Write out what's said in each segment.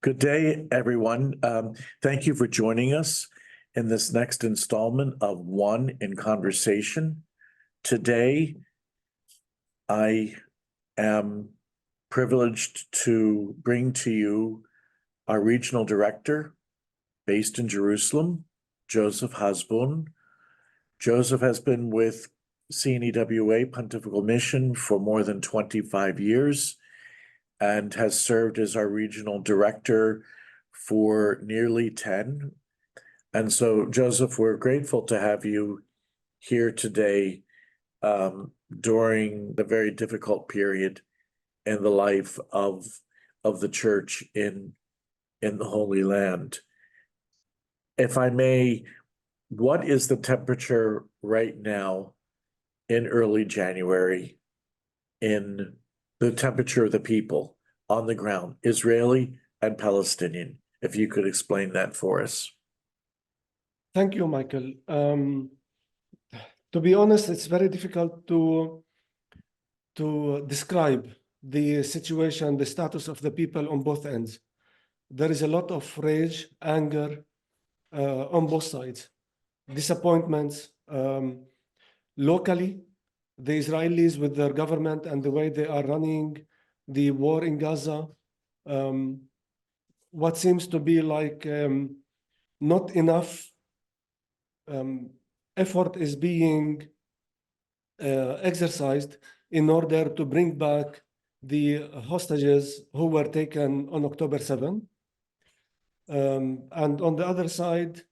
Good day, everyone. Thank you for joining us in this next installment of One in Conversation. Today, I am privileged to bring to you our regional director based in Jerusalem, Joseph Hazboun. Joseph has been with CNEWA-Pontifical Mission for more than 25 years and has served as our regional director for nearly 10. And so, Joseph, we're grateful to have you here today during the very difficult period in the life of the church in the Holy Land. If I may, what is the temperature right now in early January in the temperature of the people on the ground, Israeli and Palestinian? If you could explain that for us. Thank you, Michael. To be honest, it's very difficult to describe the situation, the status of the people on both ends. There is a lot of rage, anger on both sides, disappointments. Locally, the Israelis with their government and the way they are running the war in Gaza, what seems to be like not enough effort is being exercised in order to bring back the hostages who were taken on October 7. And on the other side,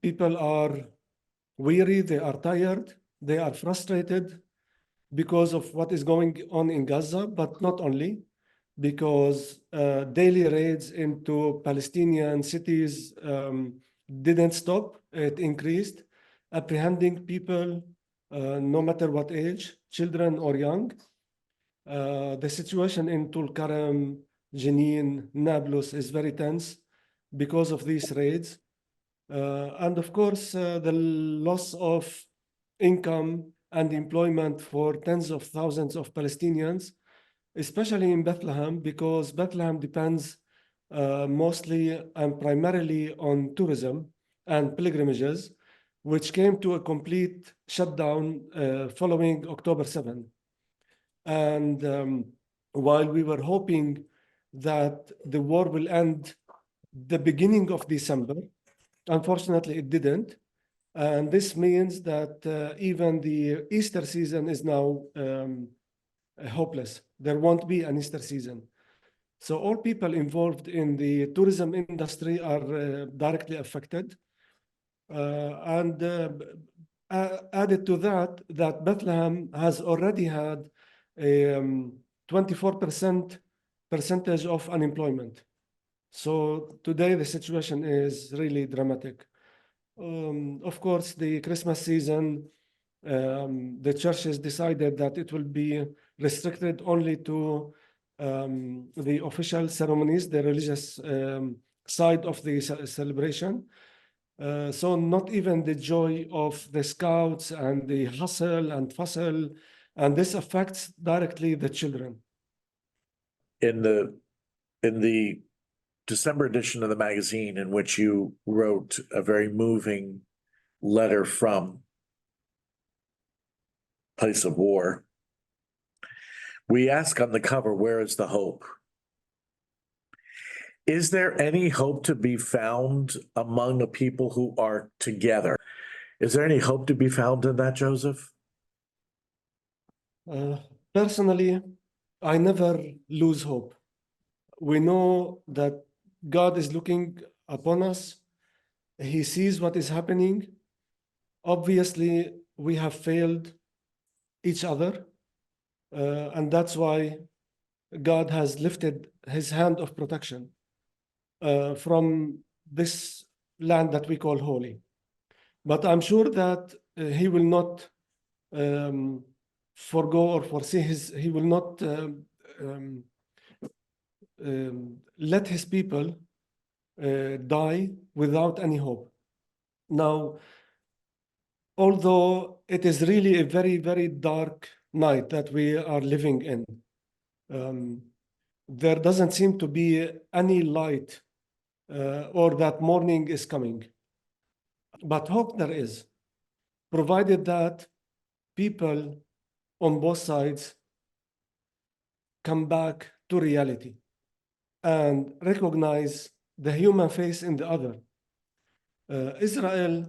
people are weary, they are tired, they are frustrated because of what is going on in Gaza, but not only, because daily raids into Palestinian cities didn't stop, it increased, apprehending people no matter what age, children or young. The situation in Tulkarem, Jenin, Nablus is very tense because of these raids. And of course, the loss of income and employment for tens of thousands of Palestinians, especially in Bethlehem, because Bethlehem depends mostly and primarily on tourism and pilgrimages, which came to a complete shutdown following October 7. And while we were hoping that the war will end the beginning of December, unfortunately it didn't. And this means that even the Easter season is now hopeless. There won't be an Easter season. So all people involved in the tourism industry are directly affected. Added to that, that Bethlehem has already had a 24% percentage of unemployment. So today the situation is really dramatic. Of course, the Christmas season, the churches decided that it will be restricted only to the official ceremonies, the religious side of the celebration. So not even the joy of the scouts and the hustle and fussle, and this affects directly the children. In the December edition of the magazine, in which you wrote a very moving letter from place of war, we ask on the cover, where is the hope? Is there any hope to be found among the people who are together? Is there any hope to be found in that, Joseph? Personally, I never lose hope. We know that God is looking upon us. He sees what is happening. Obviously, we have failed each other. And that's why God has lifted his hand of protection from this land that we call holy. But I'm sure that he will not forgo or foresee he will not let his people die without any hope. Now, although it is really a very, very dark night that we are living in, there doesn't seem to be any light or that morning is coming. But hope there is, provided that people on both sides come back to reality and recognize the human face in the other. Israel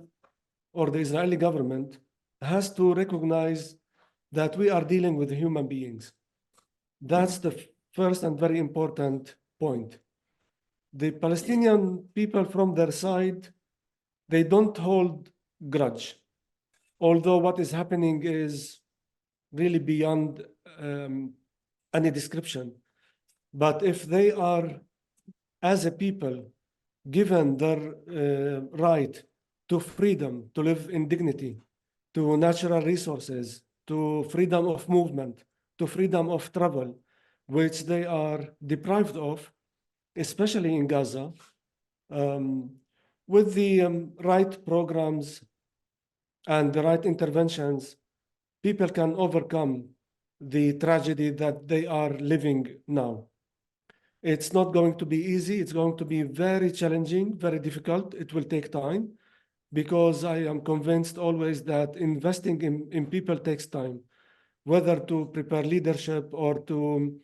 or the Israeli government has to recognize that we are dealing with human beings. That's the first and very important point. The Palestinian people from their side, they don't hold grudge, although what is happening is really beyond any description. But if they are, as a people, given their right to freedom, to live in dignity, to natural resources, to freedom of movement, to freedom of travel, which they are deprived of, especially in Gaza, with the right programs and the right interventions, people can overcome the tragedy that they are living now. It's not going to be easy. It's going to be very challenging, very difficult. It will take time, because I am convinced always that investing in people takes time, whether to prepare leadership or to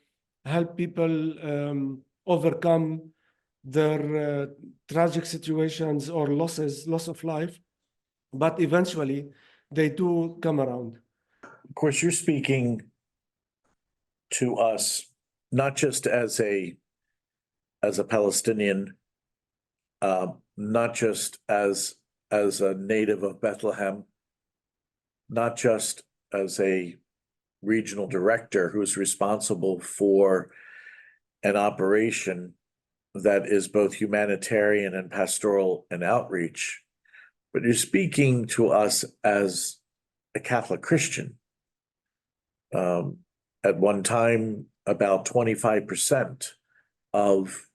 help people overcome their tragic situations or loss of life. But eventually, they do come around. Of course, you're speaking to us not just as a Palestinian, not just as a native of Bethlehem, not just as a regional director who's responsible for an operation that is both humanitarian and pastoral and outreach, but you're speaking to us as a Catholic Christian. At one time, about 25% of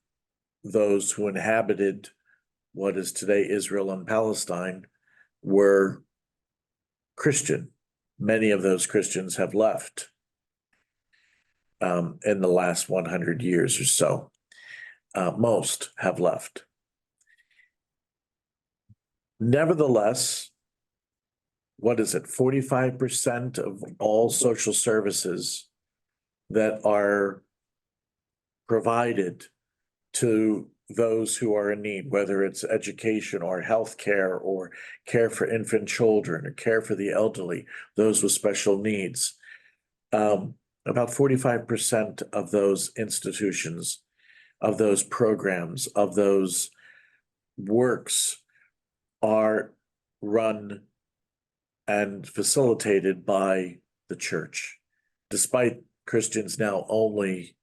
those who inhabited what is today Israel and Palestine were Christian. Many of those Christians have left in the last 100 years or so. Most have left. Nevertheless, what is it? 45% of all social services that are provided to those who are in need, whether it's education or healthcare or care for infant children or care for the elderly, those with special needs. About 45% of those institutions, of those programs, of those works are run and facilitated by the church, despite Christians now only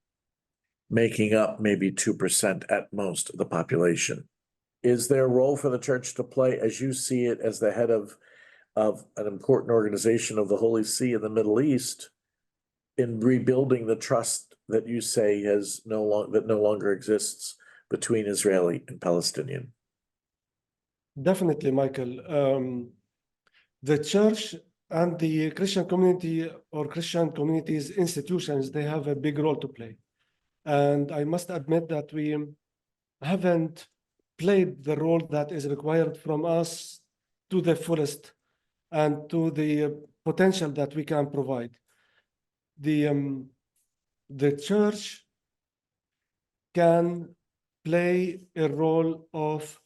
making up maybe 2% at most of the population. Is there a role for the church to play, as you see it, as the head of an important organization of the Holy See in the Middle East, in rebuilding the trust that you say no longer exists between Israeli and Palestinian? Definitely, Michael. The church and the Christian community or Christian communities, institutions, they have a big role to play. And I must admit that we haven't played the role that is required from us to the fullest and to the potential that we can provide. The church can play a role of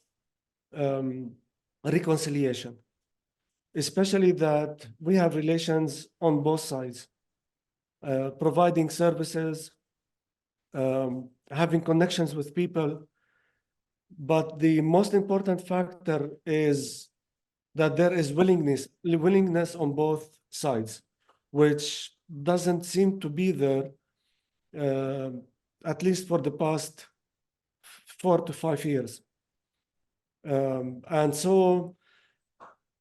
reconciliation, especially that we have relations on both sides, providing services, having connections with people. But the most important factor is that there is willingness on both sides, which doesn't seem to be there, at least for the past 4 to 5 years. And so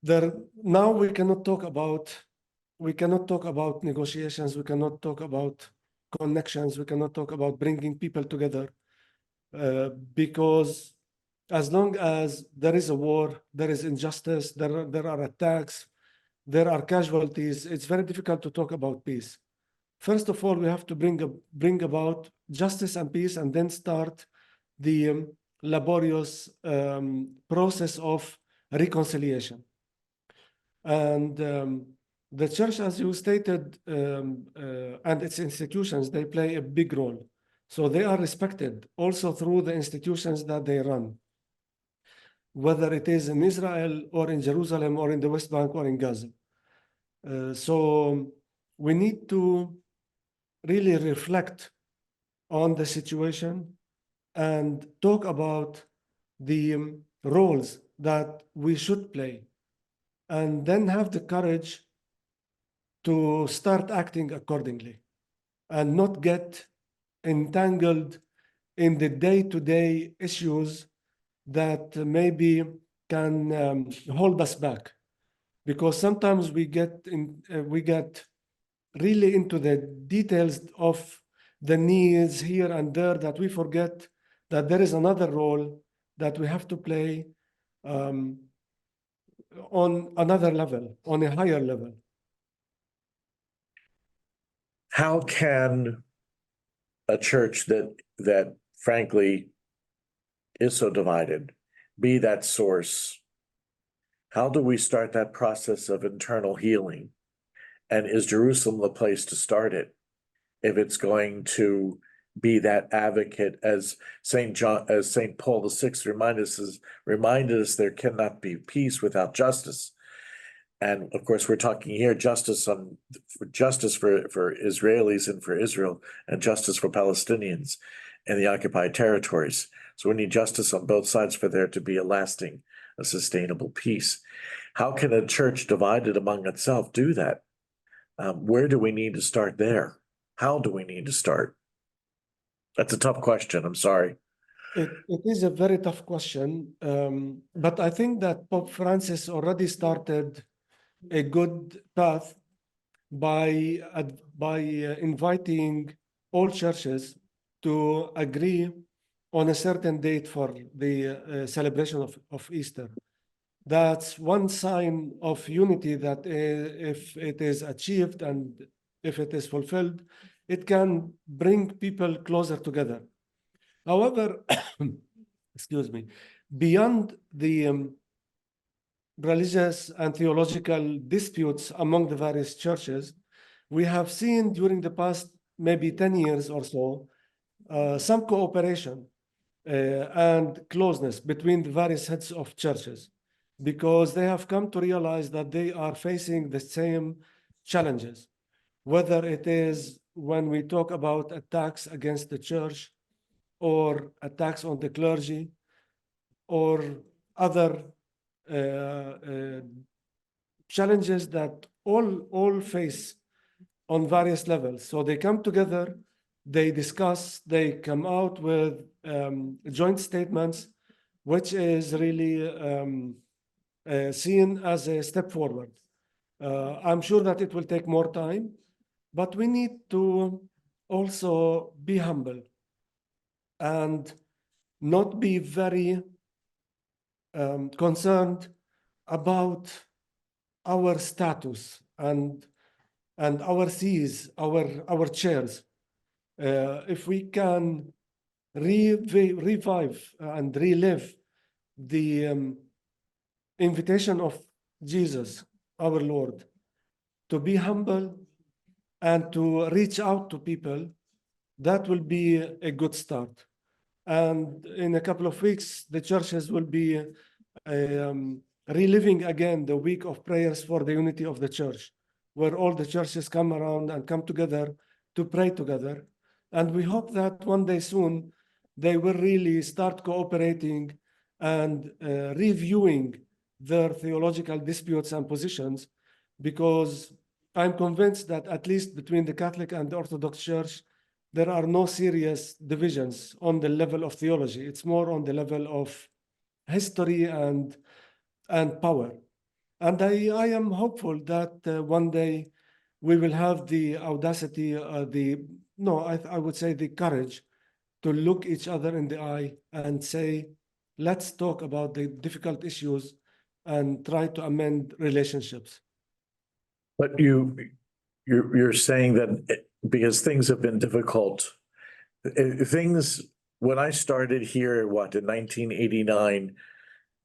now we cannot talk about negotiations, we cannot talk about connections, we cannot talk about bringing people together, because as long as there is a war, there is injustice, there are attacks, there are casualties, it's very difficult to talk about peace. first of all, we have to bring about justice and peace, and then start the laborious process of reconciliation. And the church, as you stated, and its institutions, they play a big role. So they are respected also through the institutions that they run, whether it is in Israel or in Jerusalem or in the West Bank or in Gaza. So we need to really reflect on the situation and talk about the roles that we should play, and then have the courage to start acting accordingly and not get entangled in the day-to-day issues that maybe can hold us back. Because sometimes we get really into the details of the needs here and there, that we forget that there is another role that we have to play on another level, on a higher level. How can a church that frankly is so divided be that source? How do we start that process of internal healing? And is Jerusalem the place to start it if it's going to be that advocate, as St. Paul VI reminded us there cannot be peace without justice. And of course, we're talking here justice for Israelis and for Israel, and justice for Palestinians in the occupied territories. So we need justice on both sides for there to be a lasting, a sustainable peace. How can a church divided among itself do that? Where do we need to start there? How do we need to start? That's a tough question. I'm sorry. It is a very tough question, but I think that Pope Francis already started a good path by inviting all churches to agree on a certain date for the celebration of Easter. That's one sign of unity, that if it is achieved and if it is fulfilled, it can bring people closer together. However, excuse me, beyond the religious and theological disputes among the various churches, we have seen during the past maybe 10 years or so, some cooperation and closeness between the various heads of churches, because they have come to realize that they are facing the same challenges, whether it is when we talk about attacks against the church or attacks on the clergy or other challenges that all face on various levels. So they come together, they discuss, they come out with joint statements, which is really seen as a step forward. I'm sure that it will take more time, but we need to also be humble and not be very concerned about our status and our sees, our chairs. If we can revive and relive the invitation of Jesus, our Lord, to be humble and to reach out to people, that will be a good start. And in a couple of weeks, the churches will be reliving again the week of prayers for the unity of the church, where all the churches come around and come together to pray together. And we hope that one day soon, they will really start cooperating and reviewing their theological disputes and positions, because I'm convinced that at least between the Catholic and the Orthodox Church, there are no serious divisions on the level of theology. It's more on the level of history and power. And I am hopeful that one day we will have the audacity, I would say the courage to look each other in the eye and say, let's talk about the difficult issues and try to amend relationships. But you're saying that because things have been difficult. Things, when I started here, in 1989,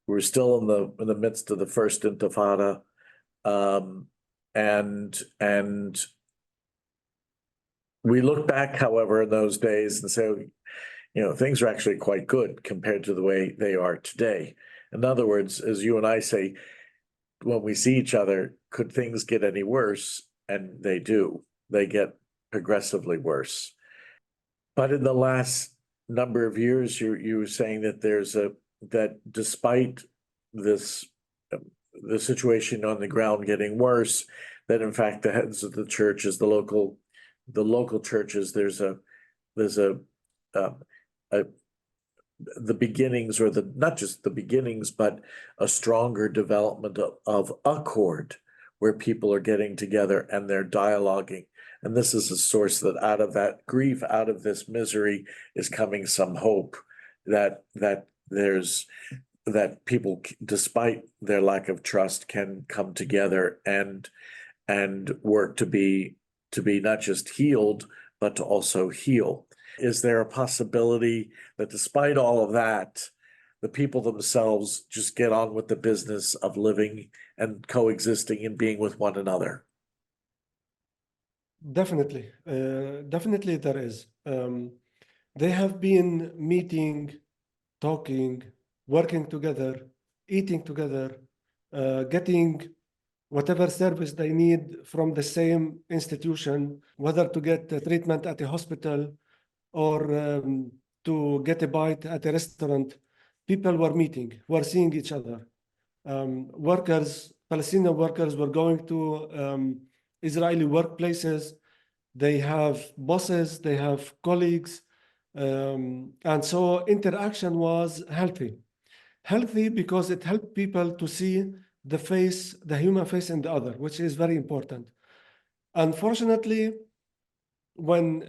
we were still in the midst of the first Intifada. And we look back, however, in those days and say, things are actually quite good compared to the way they are today. In other words, as you and I say, when we see each other, could things get any worse? And they do. They get progressively worse. But in the last number of years, you were saying that that despite this, the situation on the ground getting worse, that in fact the heads of the churches, the local churches, there's the beginnings, or not just the beginnings, but a stronger development of accord, where people are getting together and they're dialoguing. And this is a source that out of that grief, out of this misery, is coming some hope that people, despite their lack of trust, can come together and work to be not just healed, but to also heal. Is there a possibility that despite all of that, the people themselves just get on with the business of living and coexisting and being with one another? Definitely. Definitely there is. They have been meeting, talking, working together, eating together, getting whatever service they need from the same institution, whether to get treatment at a hospital or to get a bite at a restaurant. People were meeting, were seeing each other. Palestinian workers were going to Israeli workplaces. They have bosses, they have colleagues. And so interaction was healthy. Healthy because it helped people to see the human face in the other, which is very important. Unfortunately, when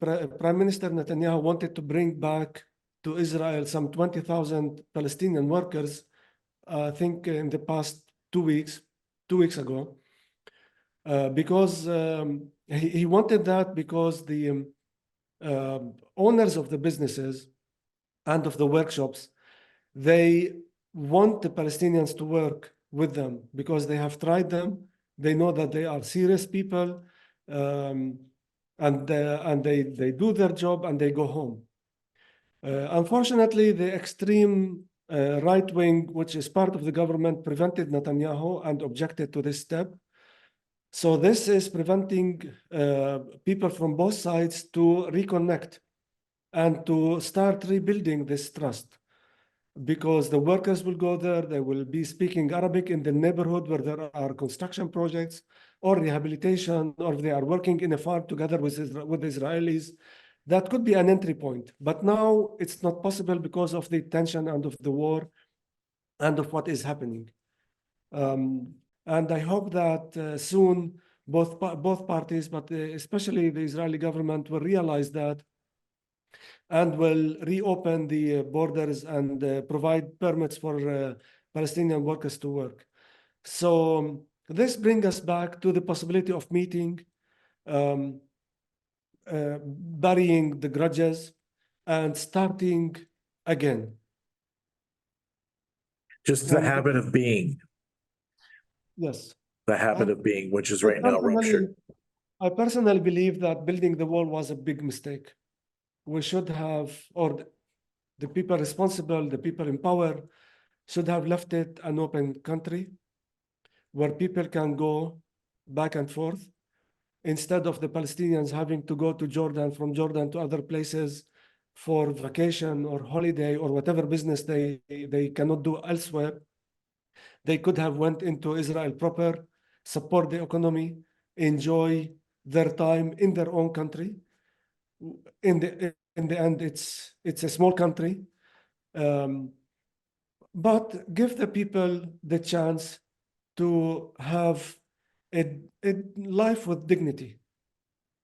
Prime Minister Netanyahu wanted to bring back to Israel some 20,000 Palestinian workers, I think in the past 2 weeks ago, because he wanted that because the owners of the businesses and of the workshops, they want the Palestinians to work with them because they have tried them. They know that they are serious people, and they do their job and they go home. Unfortunately, the extreme right wing, which is part of the government, prevented Netanyahu and objected to this step. So this is preventing people from both sides to reconnect and to start rebuilding this trust, because the workers will go there, they will be speaking Arabic in the neighborhood where there are construction projects or rehabilitation, or they are working in a farm together with Israelis. That could be an entry point. But now it's not possible because of the tension and of the war and of what is happening. And I hope that soon both parties, but especially the Israeli government, will realize that and will reopen the borders and provide permits for Palestinian workers to work. So this brings us back to the possibility of meeting, burying the grudges, and starting again. Just the habit of being. Yes. The habit of being, which is right now ruptured. I personally believe that building the wall was a big mistake. We should have, or the people responsible, the people in power, should have left it an open country where people can go back and forth, instead of the Palestinians having to go to Jordan, from Jordan to other places for vacation or holiday or whatever business they cannot do elsewhere. They could have went into Israel proper, support the economy, enjoy their time in their own country. In the end, it's a small country, but give the people the chance to have a life with dignity.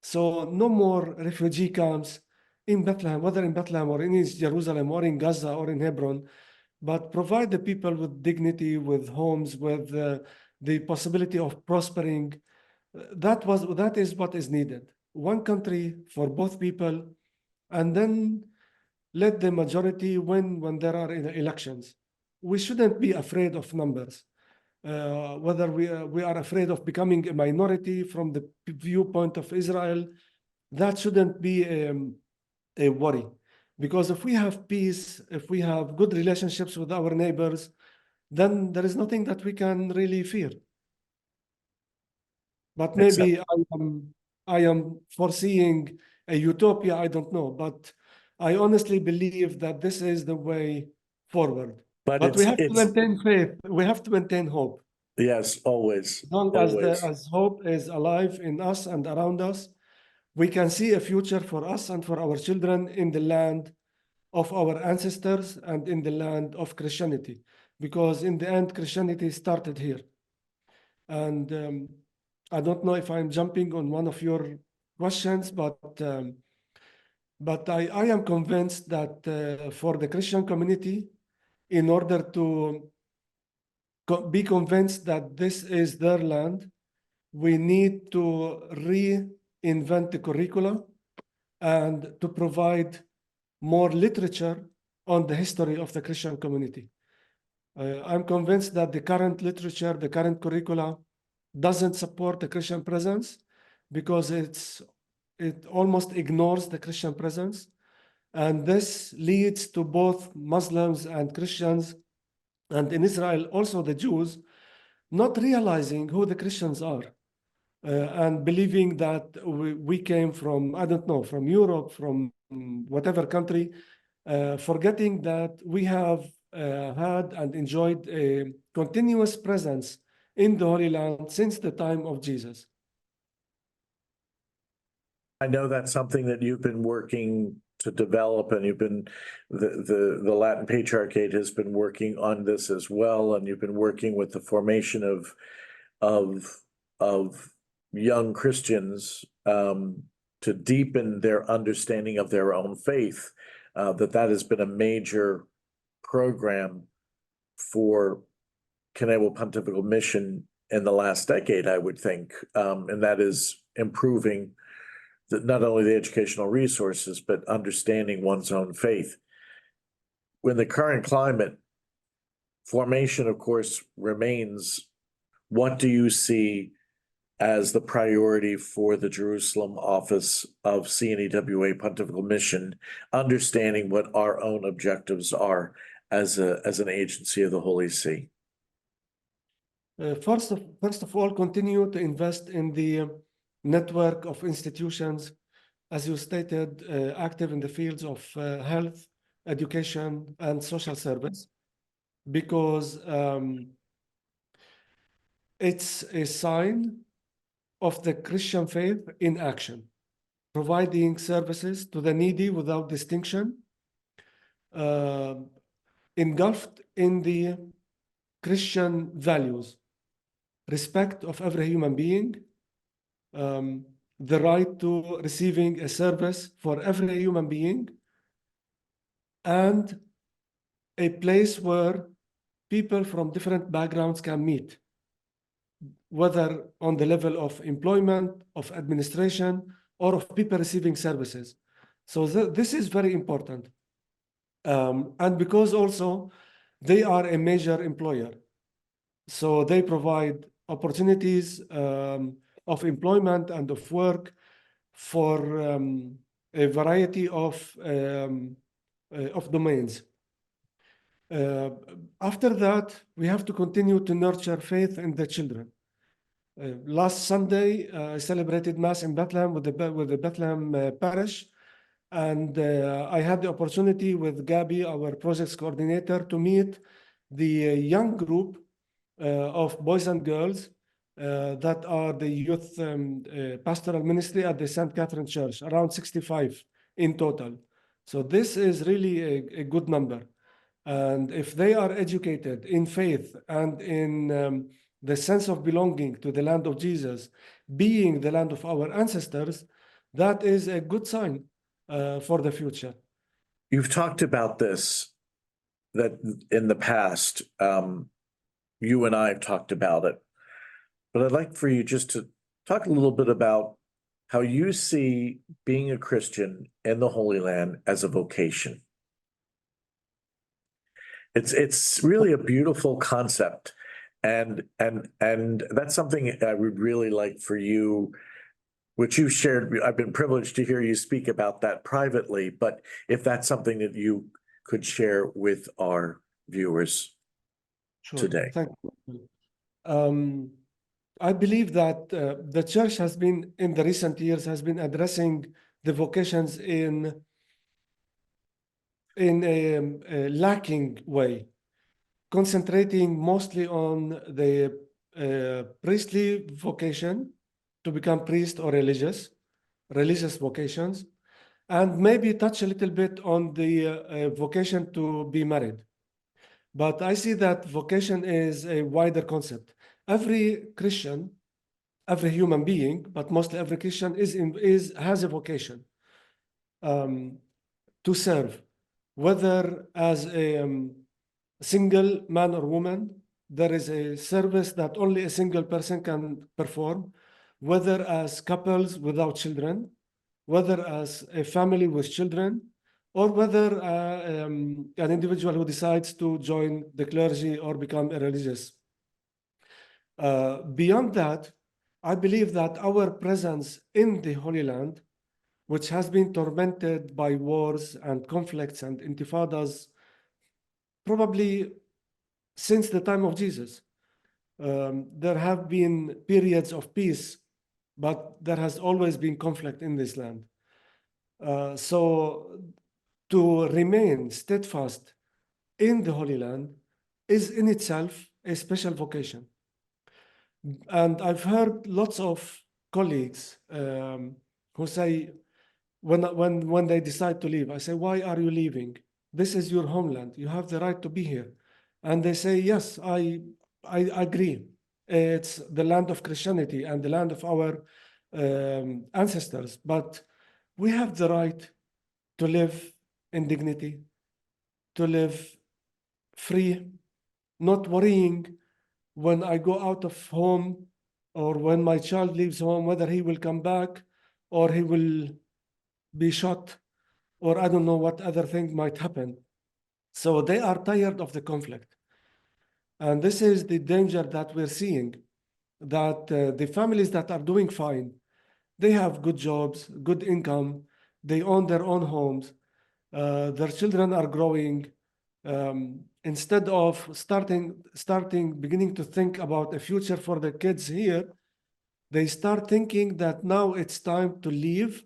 So no more refugee camps in Bethlehem, whether in Bethlehem or in East Jerusalem or in Gaza or in Hebron, but provide the people with dignity, with homes, with the possibility of prospering. That is what is needed. one country for both people, and then let the majority win when there are elections. We shouldn't be afraid of numbers. Whether we are afraid of becoming a minority from the viewpoint of Israel, that shouldn't be a worry. Because if we have peace, if we have good relationships with our neighbors, then there is nothing that we can really fear. But maybe I am foreseeing a utopia, I don't know. But I honestly believe that this is the way forward. But we have to maintain faith. We have to maintain hope. Yes, always. As long as hope is alive in us and around us, we can see a future for us and for our children in the land of our ancestors and in the land of Christianity. Because in the end, Christianity started here. And I don't know if I'm jumping on one of your questions, but I am convinced that for the Christian community, in order to be convinced that this is their land, we need to reinvent the curricula and to provide more literature on the history of the Christian community. I'm convinced that the current literature, the current curricula, doesn't support the Christian presence because it almost ignores the Christian presence. And this leads to both Muslims and Christians, and in Israel also the Jews, not realizing who the Christians are and believing that we came from, I don't know, from Europe, from whatever country, forgetting that we have had and enjoyed a continuous presence in the Holy Land since the time of Jesus. I know that's something that you've been working to develop, and you've been the Latin Patriarchate has been working on this as well, and you've been working with the formation of young Christians to deepen their understanding of their own faith. That has been a major program for CNEWA-Pontifical Mission in the last decade, I would think, and that is improving not only the educational resources, but understanding one's own faith. When the current climate, formation, of course, remains, what do you see as the priority for the Jerusalem office of CNEWA-Pontifical Mission, understanding what our own objectives are as an agency of the Holy See? First of all, continue to invest in the network of institutions, as you stated, active in the fields of health, education, and social service, because it's a sign of the Christian faith in action, providing services to the needy without distinction, engulfed in the Christian values, respect of every human being, the right to receiving a service for every human being, and a place where people from different backgrounds can meet, whether on the level of employment, of administration, or of people receiving services. So this is very important. And because also they are a major employer. So they provide opportunities of employment and of work for a variety of domains. After that, we have to continue to nurture faith in the children. Last Sunday, I celebrated Mass in Bethlehem with the Bethlehem parish, and I had the opportunity with Gabby, our projects coordinator, to meet the young group of boys and girls that are the youth pastoral ministry at the St. Catherine Church, around 65 in total. So this is really a good number. And if they are educated in faith and in the sense of belonging to the land of Jesus, being the land of our ancestors, that is a good sign for the future. You've talked about this, that in the past, you and I have talked about it, but I'd like for you just to talk a little bit about how you see being a Christian in the Holy Land as a vocation. It's really a beautiful concept, and that's something I would really like for you, which you shared. I've been privileged to hear you speak about that privately, but if that's something that you could share with our viewers today. Thank you. I believe that the church has been, in the recent years, has been addressing the vocations in a lacking way, concentrating mostly on the priestly vocation to become priest or religious vocations, and maybe touch a little bit on the vocation to be married. But I see that vocation is a wider concept. Every Christian, every human being, but mostly every Christian has a vocation to serve, whether as a single man or woman. There is a service that only a single person can perform, whether as couples without children, whether as a family with children, or whether an individual who decides to join the clergy or become a religious. Beyond that, I believe that our presence in the Holy Land, which has been tormented by wars and conflicts and intifadas, probably since the time of Jesus. There have been periods of peace, but there has always been conflict in this land. So to remain steadfast in the Holy Land is in itself a special vocation. And I've heard lots of colleagues who say, when they decide to leave, I say, why are you leaving? This is your homeland. You have the right to be here. And they say, yes, I agree. It's the land of Christianity and the land of our ancestors. But we have the right to live in dignity, to live free, not worrying when I go out of home or when my child leaves home, whether he will come back or he will be shot, or I don't know what other thing might happen. So they are tired of the conflict. And this is the danger that we're seeing, that the families that are doing fine, they have good jobs, good income, they own their own homes, their children are growing. Instead of beginning to think about a future for the kids here, they start thinking that now it's time to leave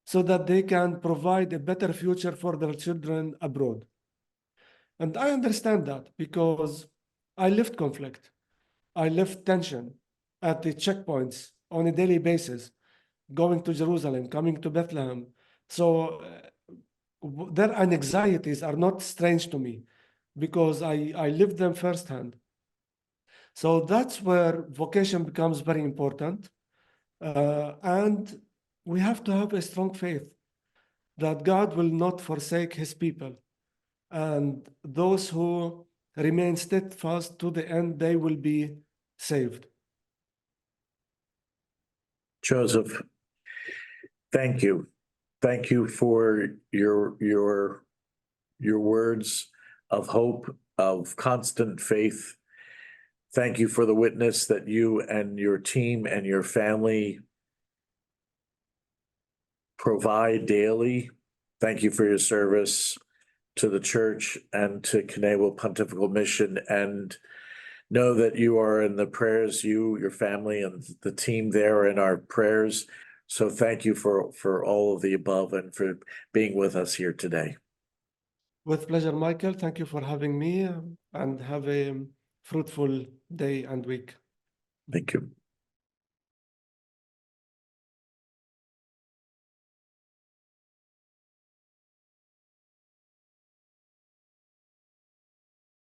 so that they can provide a better future for their children abroad. And I understand that because I lived conflict. I lived tension at the checkpoints on a daily basis, going to Jerusalem, coming to Bethlehem. So their anxieties are not strange to me because I lived them firsthand. So that's where vocation becomes very important. And we have to have a strong faith that God will not forsake his people. And those who remain steadfast to the end, they will be saved. Joseph, thank you. Thank you for your words of hope, of constant faith. Thank you for the witness that you and your team and your family provide daily. Thank you for your service to the church and to CNEWA-Pontifical Mission, and know that you are in the prayers, you, your family, and the team there are in our prayers. So thank you for all of the above and for being with us here today. With pleasure, Michael. Thank you for having me, and have a fruitful day and week. Thank you.